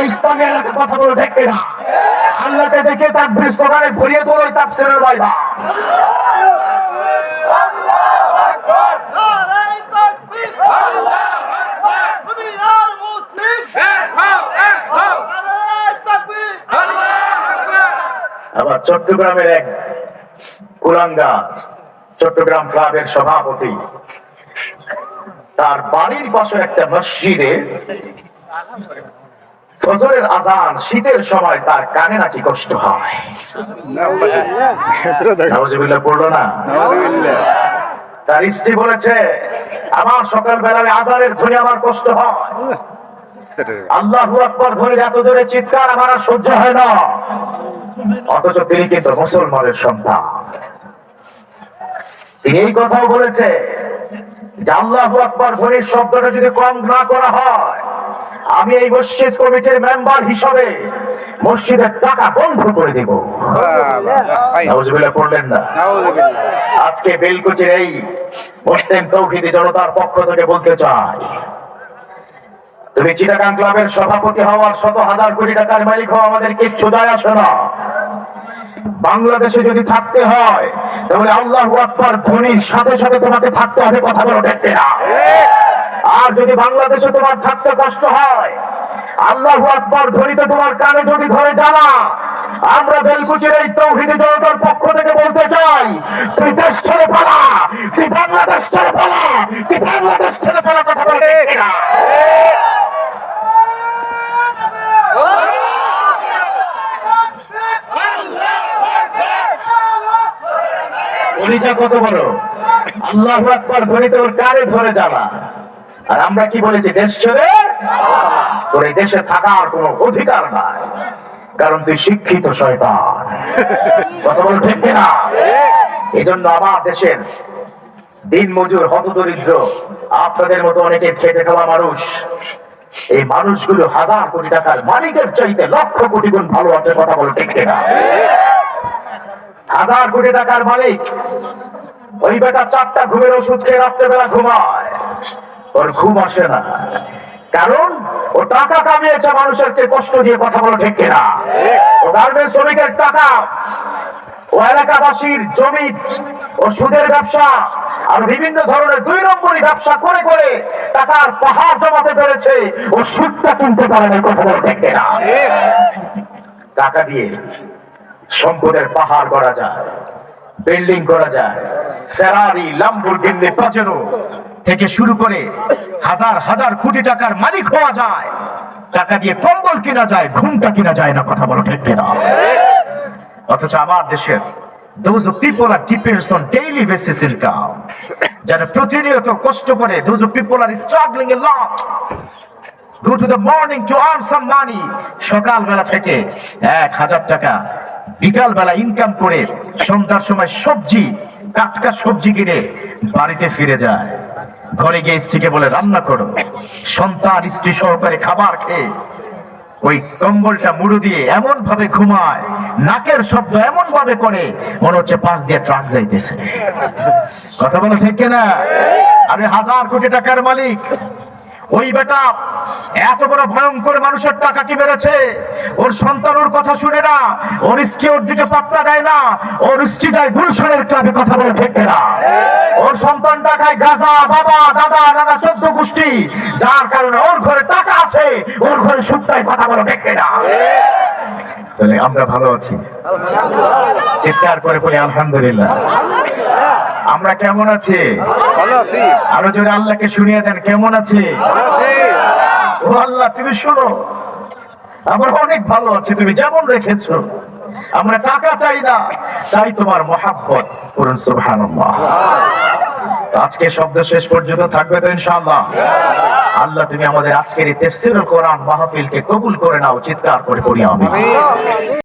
ইসলামী এলাকা কথা বলে দেখবে না। আল্লাহকে দেখে তাকবীর স্লোগানে ভরিয়ে তোলো তাফসীরের ময়দান। আবার চট্টগ্রামের এক কুলাঙ্গা চট্টগ্রাম ক্লাবের সভাপতি তার বাড়ির পাশে একটা মসজিদে ফজরের আজান শীতের সময় তার কানে নাকি কষ্ট হয়। নাউজুবিল্লাহ পড়লো না? তার স্ত্রী বলেছে আমার সকালবেলায় আজানের ধ্বনি আমার কষ্ট হয়, আল্লাহু আকবার ধ্বনির এত জোরে চিৎকার আমার আর সহ্য হয় না। অথচ তিনি কিন্তু মুসলমানের সন্তান। তিনি এই কথাও বলেছে যে আল্লাহু আকবার ধ্বনির শব্দটা যদি কম না করা হয় আমি এই মসজিদ কমিটির মেম্বার হিসাবে মসজিদের টাকা বন্ধ করে দেব। নাউজুবিল্লাহ পড়লেন না? আজকে বেলকুচির এই মুসলিম তৌহিদি জনতার পক্ষ থেকে বলতে চাই, তুমি চিটাগাং ক্লাবের সভাপতি হওয়ার শত হাজার কোটি টাকার মালিক হওয়া আমাদের কিচ্ছু যায় আসে না। বাংলাদেশে যদি থাকতে হয় তাহলে আল্লাহু আকবার ধ্বনির সাথে সাথে তোমাকে থাকতে হবে, কথা বলো ঠিক না? আর যদি বাংলাদেশে তোমার থাকতে কষ্ট হয় আল্লাহু আকবার ধ্বনিতে তোমার কানে যদি ধরে জানা, আমরা বেলকুচির এই তৌহিদি জনতার পক্ষ থেকে বলতে চাই তুই দেশ ছেড়ে পালা, তুই বাংলাদেশ ছেড়ে পালা, তুই বাংলাদেশ ছেড়ে পালা, কথা বলো ঠিক না? কত বড় আল্লাহু আকবার ধ্বনিতে ওর কানে ধরে যাবা, আর আমরা কি বলেছি দেশ ছেড়ে তোর এই দেশে থাকার কোনো অধিকার নাই, কারণ তুই শিক্ষিত শয়তান। কথা বল ঠিক না? এই জন্য আমার দেশের দিন মজুর হতদরিদ্র আপনাদের মতো অনেকে খেটে খাওয়া মানুষ, এই মানুষগুলো হাজার কোটি টাকার মালিকের চাইতে লক্ষ কোটি গুণ ভালো আছে। কথা বল ঠিক না? হাজার কোটি টাকার মালিক ওই বেটা 4টা ঘুমের ওষুধ খেয়ে রাত্রেবেলা ঘুমায়, ওর ঘুম আসে না, কারণ ও টাকা কামিয়েছে মানুষেরকে কষ্ট দিয়ে। কথা বলো ঠিক না? ও গার্মেন্টস শ্রমিকের টাকা, ও এলাকাবাসীর জমি, ও সুদের ব্যবসা আর বিভিন্ন ধরনের 2 নম্বরই ব্যবসা করে করে টাকার পাহাড় জমাতে পেরেছে। ও সুদটা কিনতে পারে না। কথা বলো ঠিক না? টাকা দিয়ে সম্পদের পাহাড় করা যায়, বিল্ডিং করা যায়, ফেরারি, ল্যাম্বরগিনি, পাজেরো থেকে শুরু করে হাজার হাজার কোটি টাকার মালিক হওয়া যায়। টাকা দিয়ে কম্বল কিনা যায়, ঘুমটা কিনা যায় না। কথা বলো ঠিক না? অথচ আমার দেশের those people are depends on daily basis income, যারা প্রতিনিয়ত কষ্ট করে, those people are struggling a lot, go to the morning to earn some money, সকালবেলা থেকে 1000 টাকা বিকাল বেলা ইনকাম করে সন্ধ্যার সময় সবজি, টাটকা সবজি কিনে বাড়িতে ফিরে যায়। ঘরে গিয়ে স্ত্রীকে বলে রান্না করো, সন্তান স্ত্রী সহকারে খাবার খেয়ে ওই কম্বলটা মুড়ো দিয়ে এমন ভাবে ঘুমায়, নাকের শব্দ এমন ভাবে করে মনে হচ্ছে পাশ দিয়ে ট্রাক যাইতেছে। কথা বলো ঠিক না? আরে হাজার কোটি টাকার মালিক ওই বেটা এত বড় ভয়ঙ্কর মানুষের টাকা কি মেরেছে, ওর সন্তান ওর কথা শুনে না, ওর স্ত্রী ওর দিকে পাত্তা দেয় না, ওর স্ত্রী যায় গুলশানের ক্লাবে। কথা বলে ঠিক না? ওর সন্তান টাকায় গাঁজা, বাবা দাদা নানা 14 গোষ্ঠী, যার কারণে ওর ঘরে টাকা আছে, ওর ঘরে সুখটাই। কথা বলে ঠিক না? তাহলে আমরা ভালো আছি, চিৎকার করে বলি আলহামদুলিল্লাহ। আমরা কেমন আছি? ভালো আছি। আরো জোরে আল্লাহকে শুনিয়ে দেন কেমন আছি? ভালো আছি। ও আল্লাহ তুমি শোনো, আমরা অনেক ভালো আছি, তুমি যেমন রেখেছো। আমরা টাকা চাই না, চাই তোমার মহাব্বত। বলুন সুবহানাল্লাহ। আজকে শব্দ শেষ পর্যন্ত থাকবে তো ইনশাআল্লাহ? আল্লাহ তুমি আমাদের আজকের এই তাফসীরুল কোরআন মাহফিলকে কবুল করে নাও, চিৎকার করে পড়ি আমিন।